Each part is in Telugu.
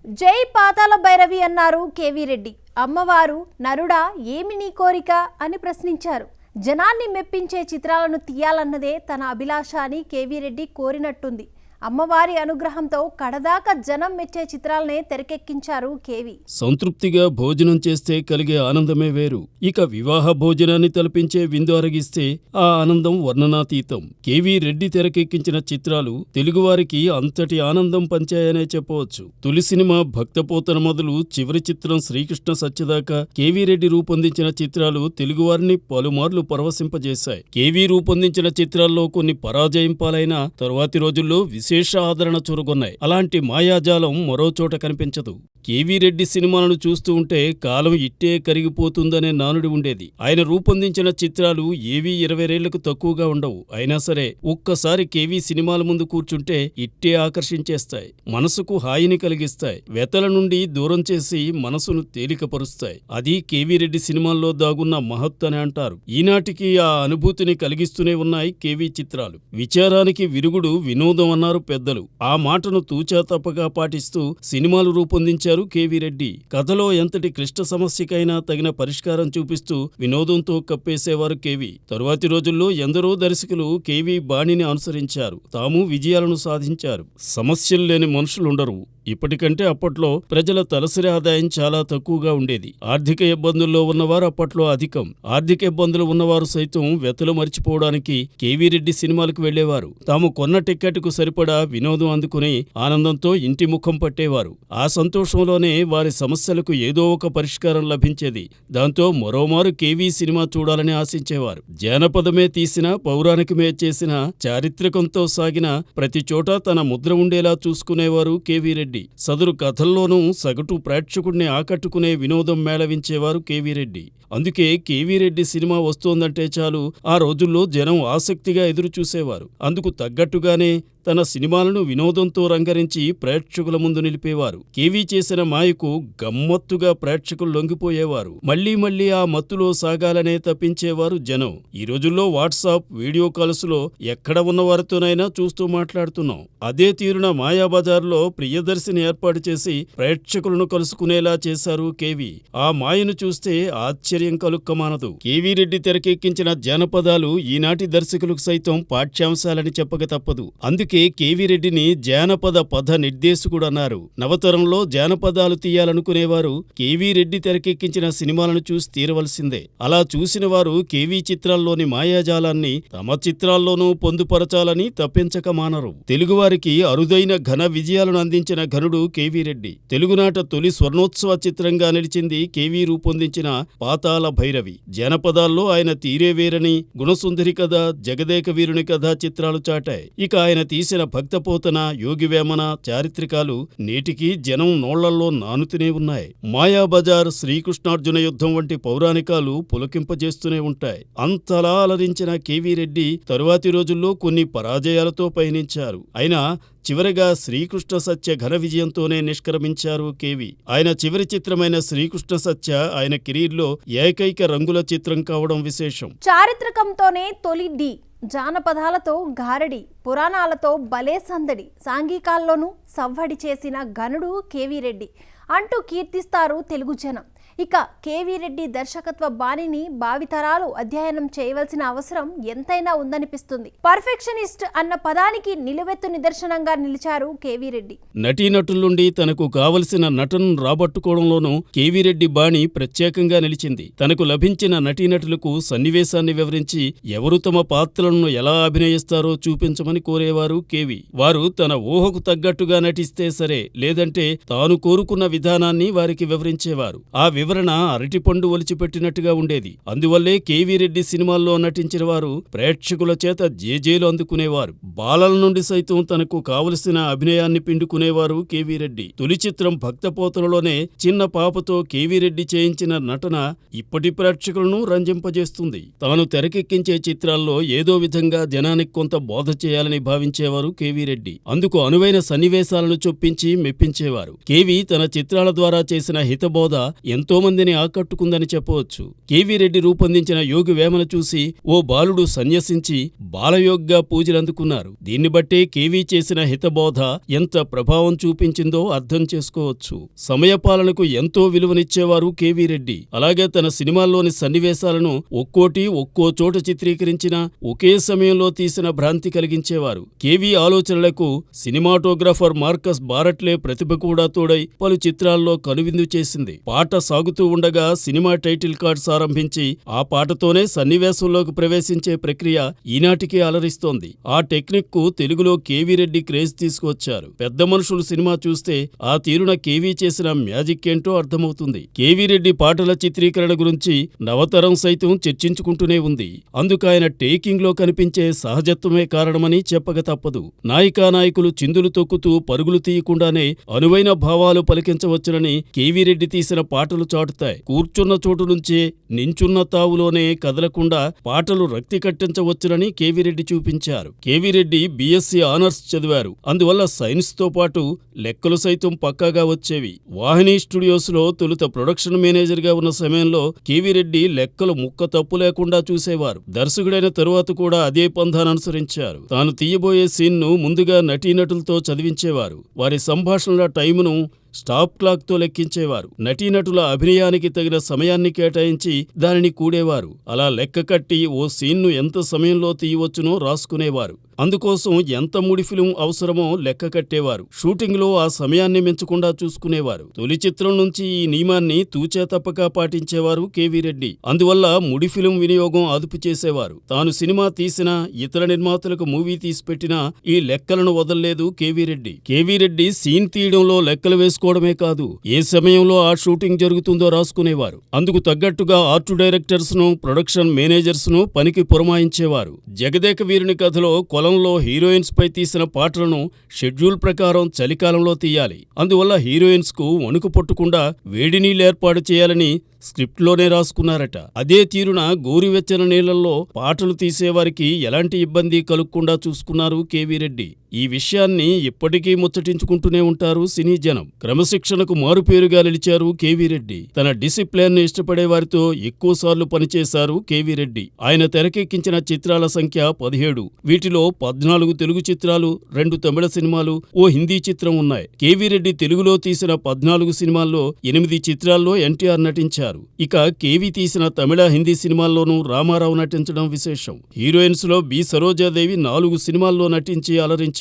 జై పాతాళ భైరవి అన్నారు కేవీ రెడ్డి. అమ్మవారు నరుడా ఏమి నీ కోరిక అని ప్రశ్నించారు. జనాన్ని మెప్పించే చిత్రాలను తీయాలన్నదే తన అభిలాష అని కేవీ రెడ్డి కోరినట్టుంది. అమ్మవారి అనుగ్రహంతో కడదాకా జనం మెచ్చే చిత్రాలనే తెరకెక్కించారు కేవీ. సంతృప్తిగా భోజనం చేస్తే కలిగే ఆనందమే వేరు. ఇక వివాహ భోజనాన్ని తలపించే విందు అరగిస్తే ఆ ఆనందం వర్ణనాతీతం. కేవీ రెడ్డి తెరకెక్కించిన చిత్రాలు తెలుగువారికి అంతటి ఆనందం పంచాయనే చెప్పవచ్చు. తొలి సినిమా భక్తపోతన మొదలు చివరి చిత్రం శ్రీకృష్ణ సత్యదాకా కేవీ రెడ్డి రూపొందించిన చిత్రాలు తెలుగువారిని పలుమార్లు పరవశింపజేశాయి. కేవీ రూపొందించిన చిత్రాల్లో కొన్ని పరాజయం పాలైన తరువాతి రోజుల్లో విశేష ఆదరణ చూరగొన్నాయి. అలాంటి మాయాజాలం మరోచోట కనిపించదు. కేవీ రెడ్డి సినిమాలను చూస్తూ ఉంటే కాలం ఇట్టే కరిగిపోతుందనే నానుడి ఉండేది. ఆయన రూపొందించిన చిత్రాలు ఏవీ 20 ఏళ్లకు తక్కువగా ఉండవు. అయినా సరే ఒక్కసారి కేవీ సినిమాల ముందు కూర్చుంటే ఇట్టే ఆకర్షించేస్తాయి. మనసుకు హాయిని కలిగిస్తాయి. వెతల నుండి దూరం చేసి మనసును తేలికపరుస్తాయి. అది కేవీ రెడ్డి సినిమాల్లో దాగున్న మహత్తు అని అంటారు. ఈనాటికి ఆ అనుభూతిని కలిగిస్తూనే ఉన్నాయి కేవీ చిత్రాలు. విచారానికి విరుగుడు వినోదం అన్నారు పెద్దలు. ఆ మాటను తూచా తప్పగా పాటిస్తూ సినిమాలు రూపొందించారు కేవీ రెడ్డి. కథలో ఎంతటి క్లిష్ట సమస్యకైనా తగిన పరిష్కారం చూపిస్తూ వినోదంతో కప్పేసేవారు కేవీ. తరువాతి రోజుల్లో ఎందరో దర్శకులు కేవీ బాణిని అనుసరించారు. తాము విజయాలను సాధించారు. సమస్యలు లేని మనుషులుండరు. ఇప్పటికంటే అప్పట్లో ప్రజల తలసరి ఆదాయం చాలా తక్కువగా ఉండేది. ఆర్థిక ఇబ్బందుల్లో ఉన్నవారు అప్పట్లో అధికం. ఆర్థిక ఇబ్బందులు ఉన్నవారు సైతం వెతలు మరిచిపోవడానికి కేవీ రెడ్డి సినిమాలకు వెళ్లేవారు. తాము కొన్న టిక్కెట్కు సరిపడా వినోదం అందుకుని ఆనందంతో ఇంటి ముఖం పట్టేవారు. ఆ సంతోషంలోనే వారి సమస్యలకు ఏదో ఒక పరిష్కారం లభించేది. దాంతో మరోమారు కేవీ సినిమా చూడాలని ఆశించేవారు. జానపదమే తీసినా పౌరాణికమే చేసినా చారిత్రకంతో సాగిన ప్రతి చోట తన ముద్ర ఉండేలా చూసుకునేవారు కేవీ రెడ్డి. సదరు కథల్లోనూ సగటు ప్రేక్షకుడిని ఆకట్టుకునే వినోదం మేళవించేవారు కేవీ రెడ్డి. అందుకే కేవీ రెడ్డి సినిమా వస్తోందంటే చాలు ఆ రోజుల్లో జనం ఆసక్తిగా ఎదురుచూసేవారు. అందుకు తగ్గట్టుగానే తన సినిమాలను వినోదంతో రంగరించి ప్రేక్షకుల ముందు నిలిపేవారు. కేవీ చేసిన మాయకు గమ్మత్తుగా ప్రేక్షకులు లొంగిపోయేవారు. మళ్లీ మళ్లీ ఆ మత్తులో సాగాలనే తప్పించేవారు జనం. ఈ రోజుల్లో వాట్సాప్, వీడియో కాల్స్లో ఎక్కడ ఉన్నవారితోనైనా చూస్తూ మాట్లాడుతున్నాం. అదే తీరున మాయాబజార్లో ప్రియదర్శిని ఏర్పాటు చేసి ప్రేక్షకులను కలుసుకునేలా చేశారు కేవీ. ఆ మాయను చూస్తే ఆశ్చర్యం కలుక్కమానదు. కేవీ రెడ్డి తెరకెక్కించిన జానపదాలు ఈనాటి దర్శకులకు సైతం పాఠ్యాంశాలని చెప్పక తప్పదు. అందుకే కేవీ రెడ్డిని జానపద పథ నిర్దేశకుడన్నారు. నవతరంలో జానపదాలు తీయాలనుకునేవారు కేవీ రెడ్డి తెరకెక్కించిన సినిమాలను చూసి తీరవలసిందే. అలా చూసిన వారు కేవీ చిత్రాల్లోని మాయాజాలాన్ని తమ చిత్రాల్లోనూ పొందుపరచాలని తప్పించక మానరు. తెలుగువారికి అరుదైన ఘన విజయాలను అందించిన ఘనుడు కేవీ రెడ్డి. తెలుగునాట తొలి స్వర్ణోత్సవ చిత్రంగా నిలిచింది కేవీ రూపొందించిన పాతాళ భైరవి. జానపదాల్లో ఆయన తీరే వేరని, గుణసుందరి కథ, జగదేక వీరుని కథ చిత్రాలు చాటాయి. ఇక ఆయన తీసిన భక్తపోతన, యోగివేమన చారిత్రకాలు నేటికి జనం నోళ్లల్లో నానుతూనే ఉన్నాయి. మాయాబజార్, శ్రీకృష్ణార్జున యుద్ధం వంటి పౌరాణికాలు పులకింపజేస్తూనే ఉంటాయి. అంతలా అలరించిన కేవీ రెడ్డి తరువాతి రోజుల్లో కొన్ని పరాజయాలతో పయనించారు. అయినా చివరగా శ్రీకృష్ణ సత్య ఘన విజయంతోనే నిష్క్రమించారు కేవీ. ఆయన చివరి చిత్రమైన శ్రీకృష్ణ సత్య ఆయన కెరీర్లో ఏకైక రంగుల చిత్రం కావడం విశేషం. చారిత్రకంతోనే తొలి డి, జానపదాలతో గారడి, పురాణాలతో భలే సందడి, సాంఘికాల్లోనూ సవ్వడి చేసిన ఘనుడు కేవీ రెడ్డి అంటూ కీర్తిస్తారు తెలుగు జనం. ఇక కేవీ రెడ్డి దర్శకత్వ బాణిని భావితరాలు అధ్యయనం చేయవలసిన అవసరం ఎంతైనా ఉందనిపిస్తుంది. పర్ఫెక్షనిస్ట్ అన్న పదానికి నిలువెత్తు నిదర్శనంగా నిలిచారు కేవీ రెడ్డి. నటీనటుల నుండి తనకు కావలసిన నటనను రాబట్టుకోవడంలోనూ కేవీ రెడ్డి బాణి ప్రత్యేకంగా నిలిచింది. తనకు లభించిన నటీనటులకు సన్నివేశాన్ని వివరించి ఎవరు తమ పాత్రలను ఎలా అభినయిస్తారో చూపించమని కోరేవారు కేవీ. వారు తన ఊహకు తగ్గట్టుగా నటిస్తే సరే, లేదంటే తాను కోరుకున్న విధానాన్ని వారికి వివరించేవారు. ఆ వివరణ అరటిపండు ఒలిచిపెట్టినట్టుగా ఉండేది. అందువల్లే కేవీ రెడ్డి సినిమాల్లో నటించిన వారు ప్రేక్షకుల చేత జేజేలు అందుకునేవారు. బాలల నుండి సైతం తనకు కావలసిన అభినయాన్ని పిండుకునేవారు కేవీ రెడ్డి. తొలి చిత్రం భక్తపోతనలోనే చిన్న పాపతో కేవీ రెడ్డి చేయించిన నటన ఇప్పటి ప్రేక్షకులను రంజింపజేస్తుంది. తాను తెరకెక్కించే చిత్రాల్లో ఏదో విధంగా జనానికి కొంత బోధ చేయాలని భావించేవారు కేవీ రెడ్డి. అందుకు అనువైన సన్నివేశాలను చొప్పించి మెప్పించేవారు. కేవీ తన చిత్రాల ద్వారా చేసిన హితబోధ ఎంతో మందిని ఆకట్టుకుందని చెప్పవచ్చు. కేవీ రెడ్డి రూపొందించిన యోగి వేమన చూసి ఓ బాలుడు సన్యసించి బాలయోగ్గా పూజలందుకున్నారు. దీన్ని బట్టే కేవీ చేసిన హితబోధ ఎంత ప్రభావం చూపించిందో అర్థం చేసుకోవచ్చు. సమయపాలనకు ఎంతో విలువనిచ్చేవారు కేవీ రెడ్డి. అలాగే తన సినిమాల్లోని సన్నివేశాలను ఒక్కోటి ఒక్కో చోట చిత్రీకరించిన ఒకే సమయంలో తీసిన భ్రాంతి కలిగించేవారు. కేవీ ఆలోచనలకు సినిమాటోగ్రాఫర్ మార్కస్ బారట్లే ప్రతిభ కూడా తోడై పలు చిత్రాల్లో కనువిందు చేసింది. పాట సాగుతూ ఉండగా సినిమా టైటిల్ కార్డ్స్ ఆరంభించి ఆ పాటతోనే సన్నివేశంలోకి ప్రవేశించే ప్రక్రియ ఈనాటికే అలరిస్తోంది. ఆ టెక్నిక్ కు తెలుగులో కేవీ రెడ్డి క్రేజ్ తీసుకువచ్చారు. పెద్ద మనుషులు సినిమా చూస్తే ఆ తీరున కేవీ చేసిన మ్యాజిక్ ఏంటో అర్థమవుతుంది. కేవీ రెడ్డి పాటల చిత్రీకరణ గురించి నవతరం సైతం చర్చించుకుంటూనే ఉంది. అందుకాయన టేకింగ్ లో కనిపించే సహజత్వమే కారణమని చెప్పక తప్పదు. నాయికానాయకులు చిందులు తొక్కుతూ పరుగులు తీయకుండానే అనువైన భావాలు పలికించవచ్చునని కేవీ రెడ్డి తీసిన పాటలు చాటుతాయి. కూర్చున్న చోటు నుంచే నించున్న తావులోనే కదలకుండా పాటలు రక్తి కట్టించవచ్చునని కేవీ రెడ్డి చూపించారు. కేవీ రెడ్డి బీఎస్సీ ఆనర్స్ చదివారు. అందువల్ల సైన్స్ తో పాటు లెక్కలు సైతం పక్కాగా వచ్చేవి. వాహిని స్టూడియోస్ లో తొలుత ప్రొడక్షన్ మేనేజర్ గా ఉన్న సమయంలో కేవీ రెడ్డి లెక్కలు ముక్క తప్పు లేకుండా చూసేవారు. దర్శకుడైన తరువాత కూడా అదే పంథాను అనుసరించారు. తాను తీయబోయే సీన్ ను ముందుగా నటీనటులతో చదివించేవారు. వారి సంభాషణల టైమును స్టాప్ క్లాక్ తో లెక్కించేవారు. నటీనటుల అభినయానికి తగిన సమయాన్ని కేటాయించి దానిని కూడేవారు. అలా లెక్క కట్టి ఓ సీన్ను ఎంత సమయంలో తీయవచ్చునో రాసుకునేవారు. అందుకోసం ఎంత ముడి ఫిల్మ్ అవసరమో లెక్క కట్టేవారు. షూటింగ్లో ఆ సమయాన్ని మించకుండా చూసుకునేవారు. తొలి చిత్రం నుంచి ఈ నియమాన్ని తూచా తప్పక పాటించేవారు కేవీ రెడ్డి. అందువల్ల ముడి ఫిల్మ్ వినియోగం అదుపు చేసేవారు. తాను సినిమా తీసినా ఇతర నిర్మాతలకు మూవీ తీసిపెట్టినా ఈ లెక్కలను వదల్లేదు K V Reddy. K V Reddy scene తీయడంలో లెక్కలు వేసుకోవడమే కాదు, ఏ సమయంలో ఆ షూటింగ్ జరుగుతుందో రాసుకునేవారు. అందుకు తగ్గట్టుగా ఆర్ట్ డైరెక్టర్స్ ను, ప్రొడక్షన్ మేనేజర్స్ ను పనికి పురమాయించేవారు. జగదేక వీరుని కథలో కొలంలో హీరోయిన్స్ పై తీసిన పాటలను షెడ్యూల్ ప్రకారం చలికాలంలో తీయాలి. అందువల్ల హీరోయిన్స్ కు వణుకు పట్టకుండా వేడి నీళ్ళు ఏర్పాటు చేయాలని స్క్రిప్ట్లోనే రాసుకున్నారట. అదే తీరున గోరువెచ్చని నీళ్లలో పాటలు తీసేవారికి ఎలాంటి ఇబ్బంది కలుగకుండా చూసుకున్నారు కేవీ రెడ్డి. ఈ విషయాన్ని ఇప్పటికీ ముచ్చటించుకుంటూనే ఉంటారు సినీ జనం. క్రమశిక్షణకు మారుపేరుగా నిలిచారు కేవీ రెడ్డి. తన డిసిప్లిన్ ని ఇష్టపడే వారితో ఎక్కువసార్లు పనిచేశారు కేవీ రెడ్డి. ఆయన తెరకెక్కించిన చిత్రాల సంఖ్య 17. వీటిలో 14 తెలుగు చిత్రాలు, 2 తమిళ సినిమాలు, ఓ హిందీ చిత్రం ఉన్నాయి. కేవీ రెడ్డి తెలుగులో తీసిన 14 సినిమాల్లో 8 చిత్రాల్లో ఎన్టీఆర్ నటించారు. ఇక కేవీ తీసిన తమిళ, హిందీ సినిమాల్లోనూ రామారావు నటించడం విశేషం. హీరోయిన్స్ లో బి సరోజాదేవి 4 సినిమాల్లో నటించి అలరించారు.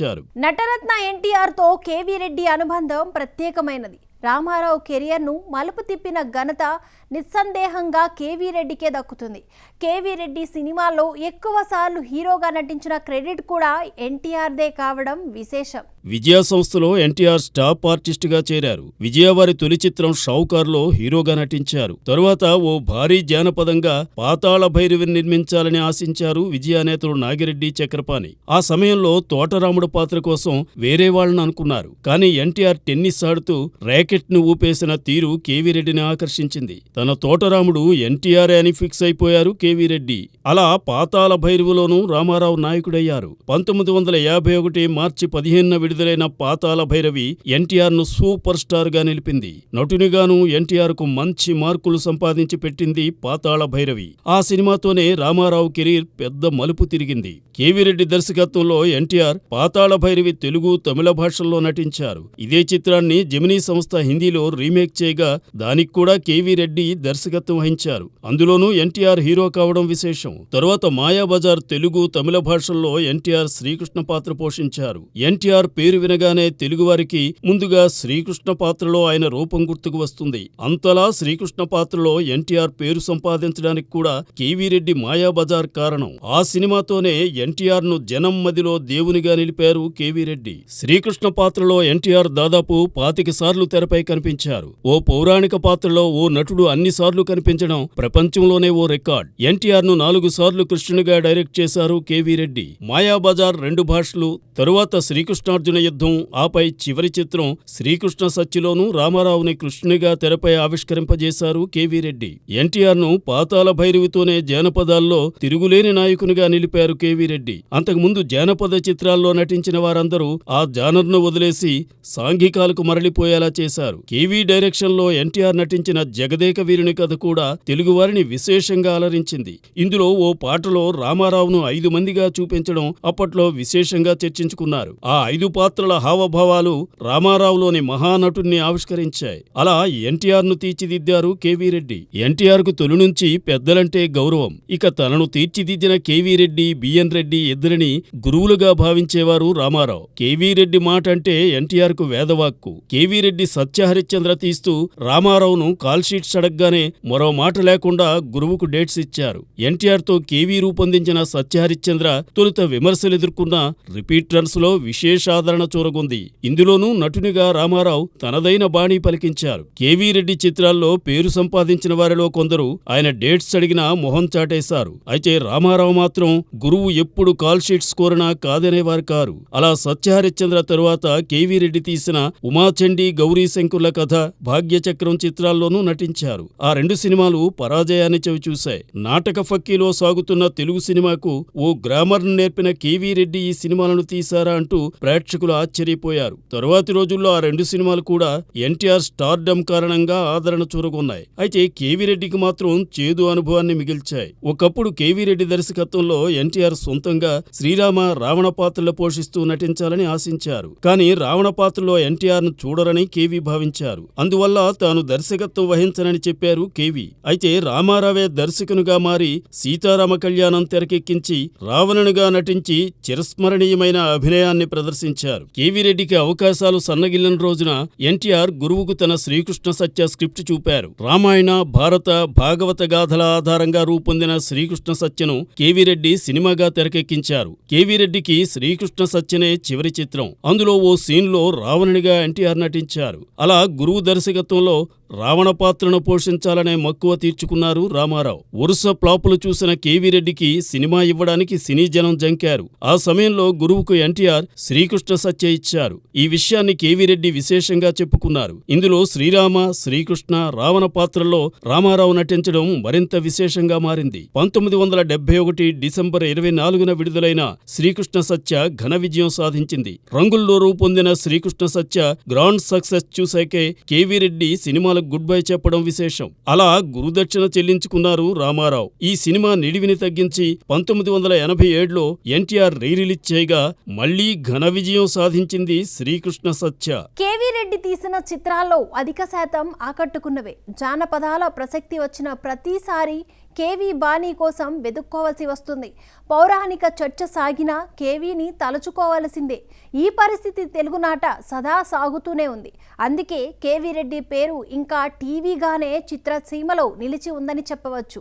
నటరత్న ఎన్టీఆర్ తో కేవీ రెడ్డి అనుబంధం ప్రత్యేకమైనది. రామారావు కెరియర్ను మలుపు తిప్పిన ఘనత నిస్సందేహంగా కేవీ రెడ్డికే దక్కుతుంది. కేవీ రెడ్డి సినిమాల్లో ఎక్కువ సార్లు హీరోగా నటించిన క్రెడిట్ కూడా ఎన్టీఆర్దే కావడం విశేషం. విజయ సంస్థలో ఎన్టీఆర్ స్టాప్ ఆర్టిస్టుగా చేరారు. విజయ వారి తొలి చిత్రం షావుకార్లో హీరోగా నటించారు. తరువాత ఓ భారీ జానపదంగా పాతాళ భైరవిని నిర్మించాలని ఆశించారు విజయ నేతలు నాగిరెడ్డి, చక్రపాణి. ఆ సమయంలో తోటరాముడు పాత్ర కోసం వేరే వాళ్ళని అనుకున్నారు. కానీ ఎన్టీఆర్ టెన్నిస్ ఆడుతూ ర్యాకెట్ ను ఊపేసిన తీరు కేవీ రెడ్డిని ఆకర్షించింది. తన తోటరాముడు ఎన్టీఆర్ అని ఫిక్స్ అయిపోయారు కేవీ రెడ్డి. అలా పాతాళ భైరవిలోనూ రామారావు నాయకుడయ్యారు. 1951 మార్చి 15న విడుదలైన పాతాళ భైరవి ఎన్టీఆర్ ను సూపర్ స్టార్ గా నిలిపింది. నటునిగాను ఎన్టీఆర్ కు మంచి మార్కులు సంపాదించి పెట్టింది పాతాళ భైరవి. ఆ సినిమాతోనే రామారావు కెరీర్ పెద్ద మలుపు తిరిగింది. కేవీ రెడ్డి దర్శకత్వంలో ఎన్టీఆర్ పాతాళ భైరవి తెలుగు, తమిళ భాషల్లో నటించారు. ఇదే చిత్రాన్ని జెమినీ సంస్థ హిందీలో రీమేక్ చేయగా దానికి కూడా కేవీ రెడ్డి దర్శకత్వం వహించారు. అందులోనూ ఎన్టీఆర్ హీరో కావడం విశేషం. తరువాత మాయాబజార్ తెలుగు, తమిళ భాషల్లో ఎన్టీఆర్ శ్రీకృష్ణ పాత్ర పోషించారు. ఎన్టీఆర్ పేరు వినగానే తెలుగువారికి ముందుగా శ్రీకృష్ణ పాత్రలో ఆయన రూపం గుర్తుకు వస్తుంది. అంతలా శ్రీకృష్ణ పాత్రలో ఎన్టీఆర్ పేరు సంపాదించడానికి కూడా కేవీ రెడ్డి మాయాబజార్ కారణం. ఆ సినిమాతోనే ఎన్టీఆర్ ను జనం మదిలో దేవునిగా నిలిపారు కేవీ రెడ్డి. శ్రీకృష్ణ పాత్రలో ఎన్టీఆర్ దాదాపు 25 సార్లు తెరపై కనిపించారు. ఓ పౌరాణిక పాత్రలో ఓ నటుడు అన్నిసార్లు కనిపించడం ప్రపంచంలోనే ఓ రికార్డ్. ఎన్టీఆర్ ను 4 సార్లు కృష్ణునిగా డైరెక్ట్ చేశారు కేవీ రెడ్డి. మాయాబజార్ 2 భాషలు, తరువాత శ్రీకృష్ణార్జున సుదర్శన యుద్ధం, ఆపై చివరి చిత్రం శ్రీకృష్ణ సత్యలోనూ రామారావుని కృష్ణునిగా తెరపై ఆవిష్కరింపజేశారు కేవీ రెడ్డి. ఎన్టీఆర్ను పాతాళ భైరవితోనే జానపదాల్లో తిరుగులేని నాయకునిగా నిలిపారు కేవీ రెడ్డి. అంతకుముందు జానపద చిత్రాల్లో నటించిన వారందరూ ఆ జానర్ను వదిలేసి సాంఘికాలకు మరలిపోయేలా చేశారు. కేవీ డైరెక్షన్లో ఎన్టీఆర్ నటించిన జగదేక వీరుని కథ కూడా తెలుగువారిని విశేషంగా అలరించింది. ఇందులో ఓ పాటలో రామారావును 5 మందిగా చూపించడం అప్పట్లో విశేషంగా చర్చించుకున్నారు. ఆ 5 పాత్రల హావభావాలు రామారావులోని మహానటుణ్ణి ఆవిష్కరించాయి. అలా ఎన్టీఆర్ను తీర్చిదిద్దారు కేవీ రెడ్డి. ఎన్టీఆర్కు తొలి నుంచి పెద్దలంటే గౌరవం. ఇక తనను తీర్చిదిద్దిన కేవీ రెడ్డి, బిఎన్ రెడ్డి ఇద్దరిని గురువులుగా భావించేవారు రామారావు. కేవీ రెడ్డి మాట అంటే ఎన్టీఆర్కు వేదవాక్కు. కేవీ రెడ్డి సత్యహరిశ్చంద్ర తీస్తూ రామారావును కాల్షీట్స్ అడగ్గానే మరో మాట లేకుండా గురువుకు డేట్స్ ఇచ్చారు. ఎన్టీఆర్తో కేవీ రూపొందించిన సత్యహరిశ్చంద్ర తొలుత విమర్శలెదుర్కొన్న రిపీట్ రన్స్ లో విశేష ఆదరణ చూరగొంది. ఇందులోనూ నటునిగా రామారావు తనదైన బాణీ పలికించారు. కేవీ రెడ్డి చిత్రాల్లో పేరు సంపాదించిన వారిలో కొందరు ఆయన డేట్స్ అడిగినా మొహం చాటేశారు. అయితే రామారావు మాత్రం గురువు ఎప్పుడు కాల్షీట్స్ కోరినా కాదనేవారు కారు. అలా సత్యహరిశ్చంద్ర తరువాత కేవీ రెడ్డి తీసిన ఉమాచండీ, గౌరీశంకర్ల కథ, భాగ్యచక్రం చిత్రాల్లోనూ నటించారు. ఆ 2 సినిమాలు పరాజయాన్ని చవిచూశాయి. నాటక ఫక్కీలో సాగుతున్న తెలుగు సినిమాకు ఓ గ్రామర్ను నేర్పిన కేవీ రెడ్డి ఈ సినిమాలను తీశారా అంటూ ప్రేక్షకులు ఆశ్చర్యపోయారు. తరువాతి రోజుల్లో ఆ 2 సినిమాలు కూడా ఎన్టీఆర్ స్టార్డమ్ కారణంగా ఆదరణ చూరగొన్నాయి. అయితే కేవీ రెడ్డికి మాత్రం చేదు అనుభవాన్ని మిగిల్చాయి. ఒకప్పుడు కేవీ రెడ్డి దర్శకత్వంలో ఎన్టీఆర్ సొంతంగా శ్రీరామ, రావణ పాత్రలు పోషిస్తూ నటించాలని ఆశించారు. కానీ రావణ పాత్రలో ఎన్టీఆర్ను చూడరని కేవీ భావించారు. అందువల్ల తాను దర్శకత్వం వహించనని చెప్పారు కేవీ. అయితే రామారావే దర్శకునిగా మారి సీతారామ కళ్యాణం తెరకెక్కించి రావణునిగా నటించి చిరస్మరణీయమైన అభినయాన్ని ప్రదర్శించారు. కేవీ రెడ్డికి అవకాశాలు సన్నగిల్లిన రోజున ఎన్టీఆర్ గురువుకు తన శ్రీకృష్ణ సత్య స్క్రిప్ట్ చూపారు. రామాయణ, భారత, భాగవత గాథల ఆధారంగా రూపొందిన శ్రీకృష్ణ సత్యను కేవీ రెడ్డి సినిమాగా తెరకెక్కించారు. కేవీ రెడ్డికి శ్రీకృష్ణ సత్యనే చివరి చిత్రం. అందులో ఓ సీన్లో రావణునిగా ఎన్టీఆర్ నటించారు. అలా గురువు దర్శకత్వంలో రావణ పాత్రను పోషించాలనే మక్కువ తీర్చుకున్నారు రామారావు. వరుస ఫ్లాపులు చూసిన కేవీ రెడ్డికి సినిమా ఇవ్వడానికి సినీ జనం జంకారు. ఆ సమయంలో గురువుకు ఎన్టీఆర్ శ్రీకృష్ణ సత్య ఇచ్చారు. ఈ విషయాన్ని కేవీ రెడ్డి విశేషంగా చెప్పుకున్నారు. ఇందులో శ్రీరామ, శ్రీకృష్ణ, రావణ పాత్రల్లో రామారావు నటించడం మరింత విశేషంగా మారింది. 1971 డిసెంబర్ 24న విడుదలైన శ్రీకృష్ణ సత్య ఘన విజయం సాధించింది. రంగుల్లో రూపొందిన శ్రీకృష్ణ సత్య గ్రాండ్ సక్సెస్ చూశాకే K V Reddy cinema goodbye చెప్పడం విశేషం. అలా గురుదక్షిణ చెల్లించుకున్నారు రామారావు. ఈ సినిమా నిడివిని తగ్గించి 1987లో ఎన్టీఆర్ రిలీజ్ చేయగా మళ్లీ ఘన విజయం సాధించింది శ్రీకృష్ణ సత్య. కేవీ రెడ్డి తీసిన చిత్రాల్లో అధిక శాతం ఆకట్టుకున్నవే. జానపదాల ప్రసక్తి వచ్చిన ప్రతిసారి కేవీ బాణీ కోసం వెతుక్కోవాల్సి వస్తుంది. పౌరాణిక చర్చ సాగినా కేవీని తలుచుకోవాల్సిందే. ఈ పరిస్థితి తెలుగునాట సదా సాగుతూనే ఉంది. అందుకే కేవీ రెడ్డి పేరు ఇంకా టీవీగానే చిత్రసీమలో నిలిచి ఉందని చెప్పవచ్చు.